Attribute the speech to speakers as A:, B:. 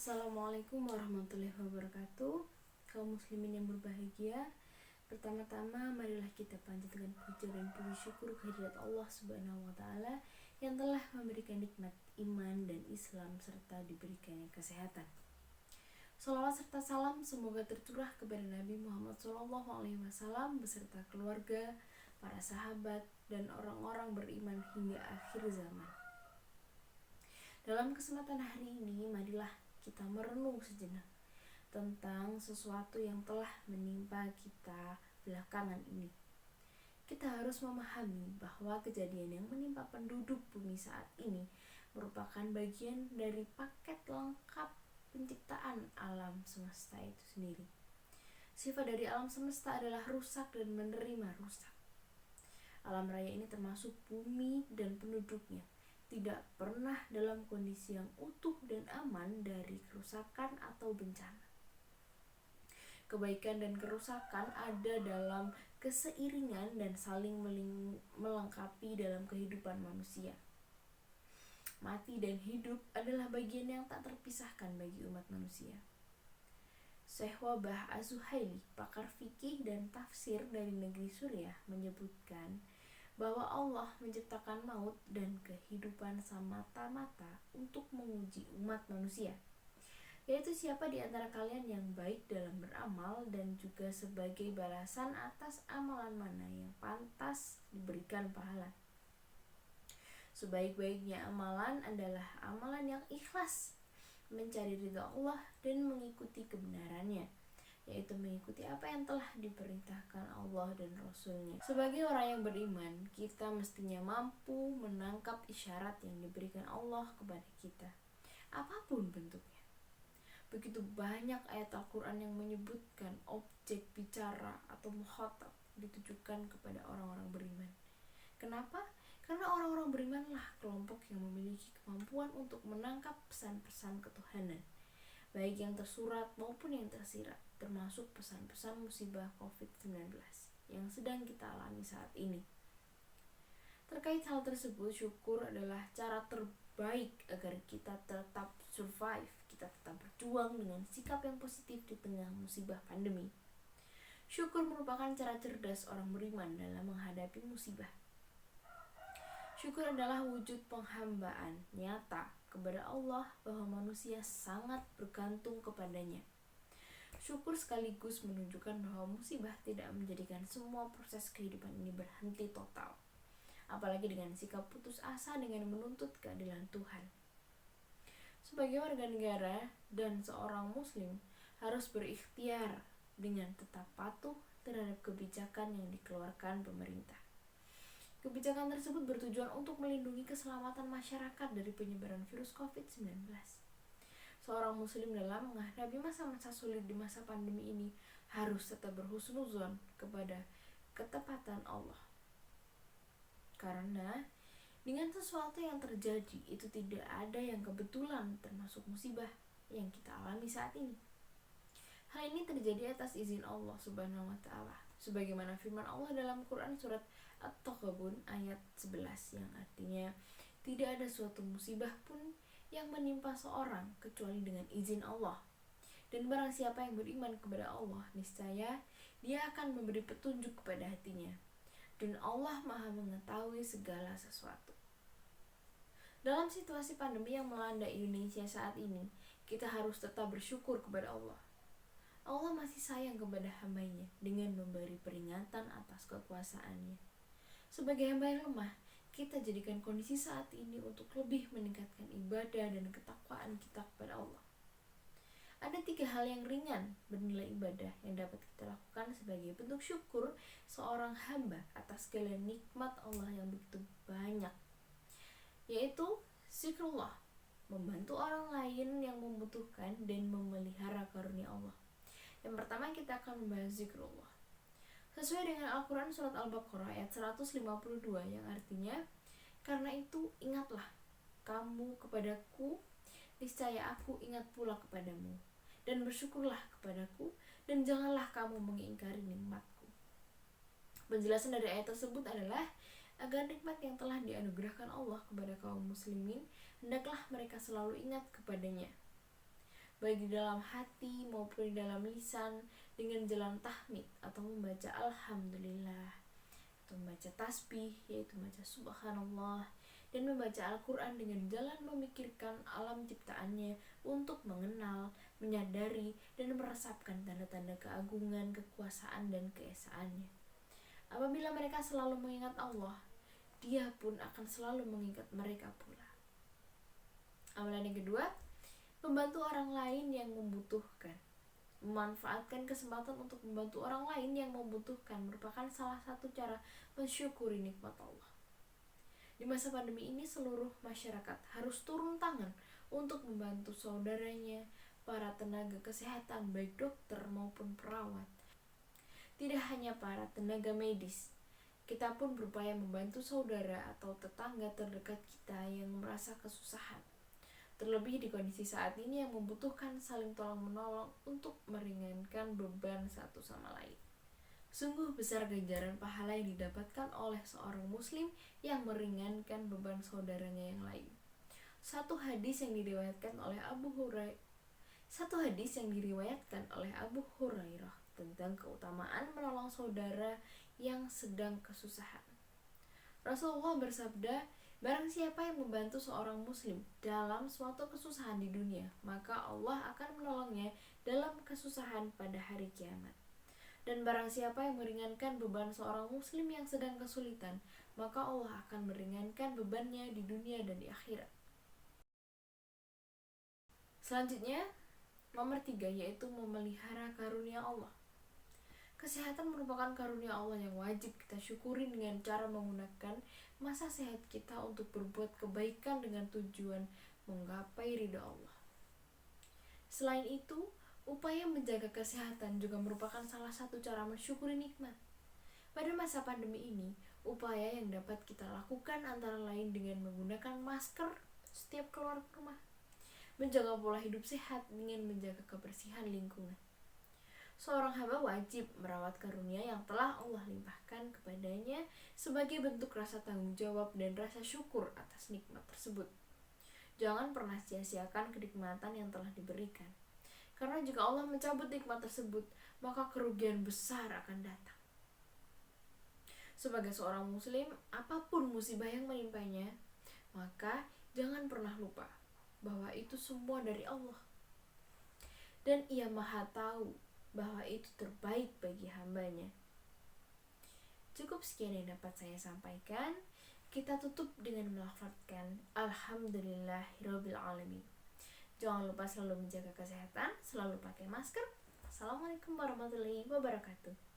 A: Assalamualaikum warahmatullahi wabarakatuh. Kaum muslimin yang berbahagia, pertama-tama marilah kita panjatkan puja dan puji syukur kehadirat Allah Subhanahu wa taala yang telah memberikan nikmat iman dan Islam serta diberikannya kesehatan. Salawat serta salam semoga tercurah kepada Nabi Muhammad SAW beserta keluarga, para sahabat, dan orang-orang beriman hingga akhir zaman. Dalam kesempatan hari ini, marilah kita merenung sejenak tentang sesuatu yang telah menimpa kita belakangan ini. Kita harus memahami bahwa kejadian yang menimpa penduduk bumi saat ini merupakan bagian dari paket lengkap penciptaan alam semesta itu sendiri. Sifat dari alam semesta adalah rusak dan menerima rusak. Alam raya ini termasuk bumi dan penduduknya tidak pernah dalam kondisi yang utuh dan aman dari kerusakan atau bencana. Kebaikan dan kerusakan ada dalam keseiringan dan saling melengkapi dalam kehidupan manusia. Mati dan hidup adalah bagian yang tak terpisahkan bagi umat manusia. Syekh Wahbah Az-Zuhaili, pakar fikih dan tafsir dari negeri Suriah, menyebutkan bahwa Allah menciptakan maut dan kehidupan semata-mata untuk menguji umat manusia, yaitu siapa di antara kalian yang baik dalam beramal dan juga sebagai balasan atas amalan mana yang pantas diberikan pahala. Sebaik-baiknya amalan adalah amalan yang ikhlas, mencari ridha Allah dan mengikuti kebenarannya, yaitu mengikuti apa yang telah diperintahkan Allah dan Rasul-Nya. Sebagai orang yang beriman, kita mestinya mampu menangkap isyarat yang diberikan Allah kepada kita, apapun bentuknya. Begitu banyak ayat Al-Quran yang menyebutkan objek bicara atau mukhatab ditujukan kepada orang-orang beriman. Kenapa? Karena orang-orang berimanlah kelompok yang memiliki kemampuan untuk menangkap pesan-pesan ketuhanan, baik yang tersurat maupun yang tersirat, termasuk pesan-pesan musibah COVID-19 yang sedang kita alami saat ini. Terkait hal tersebut, syukur adalah cara terbaik agar kita tetap survive, kita tetap berjuang dengan sikap yang positif di tengah musibah pandemi. Syukur merupakan cara cerdas orang beriman dalam menghadapi musibah. Syukur adalah wujud penghambaan nyata kepada Allah bahwa manusia sangat bergantung kepadanya. Syukur sekaligus menunjukkan bahwa musibah tidak menjadikan semua proses kehidupan ini berhenti total, apalagi dengan sikap putus asa dengan menuntut keadilan Tuhan. Sebagai warga negara dan seorang muslim harus berikhtiar dengan tetap patuh terhadap kebijakan yang dikeluarkan pemerintah. Kebijakan tersebut bertujuan untuk melindungi keselamatan masyarakat dari penyebaran virus COVID-19. Seorang muslim dalam menghadapi masa-masa sulit di masa pandemi ini harus tetap berhusnuzon kepada ketepatan Allah. Karena dengan sesuatu yang terjadi itu tidak ada yang kebetulan, termasuk musibah yang kita alami saat ini. Hal ini terjadi atas izin Allah Subhanahu wa taala, sebagaimana firman Allah dalam Quran surat At-Taghabun ayat 11 yang artinya tidak ada suatu musibah pun yang menimpa seorang kecuali dengan izin Allah. Dan barang siapa yang beriman kepada Allah, niscaya dia akan memberi petunjuk kepada hatinya. Dan Allah Maha mengetahui segala sesuatu. Dalam situasi pandemi yang melanda Indonesia saat ini, kita harus tetap bersyukur kepada Allah. Allah masih sayang kepada hambanya dengan memberi peringatan atas kekuasaannya. Sebagai hamba yang lemah, kita jadikan kondisi saat ini untuk lebih meningkatkan ibadah dan ketakwaan kita kepada Allah. Ada 3 hal yang ringan bernilai ibadah yang dapat kita lakukan sebagai bentuk syukur seorang hamba atas segala nikmat Allah yang begitu banyak, yaitu zikrullah, membantu orang lain yang membutuhkan dan memelihara karunia Allah. Yang pertama, kita akan membahas zikrullah sesuai dengan Al-Quran surat Al-Baqarah ayat 152 yang artinya, karena itu ingatlah kamu kepadaku, niscaya aku ingat pula kepadamu, dan bersyukurlah kepadaku, dan janganlah kamu mengingkari nikmatku. Penjelasan dari ayat tersebut adalah agar nikmat yang telah dianugerahkan Allah kepada kaum muslimin hendaklah mereka selalu ingat kepadanya. baik di dalam hati maupun di dalam lisan, dengan jalan tahmid atau membaca alhamdulillah, atau membaca tasbih yaitu membaca subhanallah, dan membaca Al-Quran dengan jalan memikirkan alam ciptaannya untuk mengenal, menyadari, dan meresapkan tanda-tanda keagungan, kekuasaan, dan keesaannya. Apabila mereka selalu mengingat Allah, Dia pun akan selalu mengingat mereka pula. Amalan yang kedua, membantu orang lain yang membutuhkan. Memanfaatkan kesempatan untuk membantu orang lain yang membutuhkan merupakan salah satu cara mensyukuri nikmat Allah. Di masa pandemi ini, seluruh masyarakat harus turun tangan untuk membantu saudaranya, para tenaga kesehatan, baik dokter maupun perawat. Tidak hanya para tenaga medis, kita pun berupaya membantu saudara atau tetangga terdekat kita yang merasa kesusahan. Terlebih di kondisi saat ini yang membutuhkan saling tolong-menolong untuk meringankan beban satu sama lain. Sungguh besar ganjaran pahala yang didapatkan oleh seorang muslim yang meringankan beban saudaranya yang lain. Satu hadis yang diriwayatkan oleh Abu Hurairah tentang keutamaan menolong saudara yang sedang kesusahan. Rasulullah bersabda, barang siapa yang membantu seorang muslim dalam suatu kesusahan di dunia, maka Allah akan menolongnya dalam kesusahan pada hari kiamat. Dan barang siapa yang meringankan beban seorang muslim yang sedang kesulitan, maka Allah akan meringankan bebannya di dunia dan di akhirat. Selanjutnya, nomor 3, yaitu memelihara karunia Allah. Kesehatan merupakan karunia Allah yang wajib kita syukuri dengan cara menggunakan masa sehat kita untuk berbuat kebaikan dengan tujuan menggapai ridha Allah. Selain itu, upaya menjaga kesehatan juga merupakan salah satu cara mensyukuri nikmat. Pada masa pandemi ini, upaya yang dapat kita lakukan antara lain dengan menggunakan masker setiap keluar rumah, menjaga pola hidup sehat dengan menjaga kebersihan lingkungan. Seorang hamba wajib merawat karunia yang telah Allah limpahkan kepadanya sebagai bentuk rasa tanggung jawab dan rasa syukur atas nikmat tersebut. Jangan pernah sia-siakan kenikmatan yang telah diberikan, karena jika Allah mencabut nikmat tersebut, maka kerugian besar akan datang. Sebagai seorang muslim, apapun musibah yang menimpanya, maka jangan pernah lupa bahwa itu semua dari Allah, dan Ia Maha Tahu bahwa itu terbaik bagi hambanya. Cukup sekian yang dapat saya sampaikan. Kita tutup dengan melafadzkan Alhamdulillahirabbil alamin. Jangan lupa selalu menjaga kesehatan, selalu pakai masker. Assalamualaikum warahmatullahi wabarakatuh.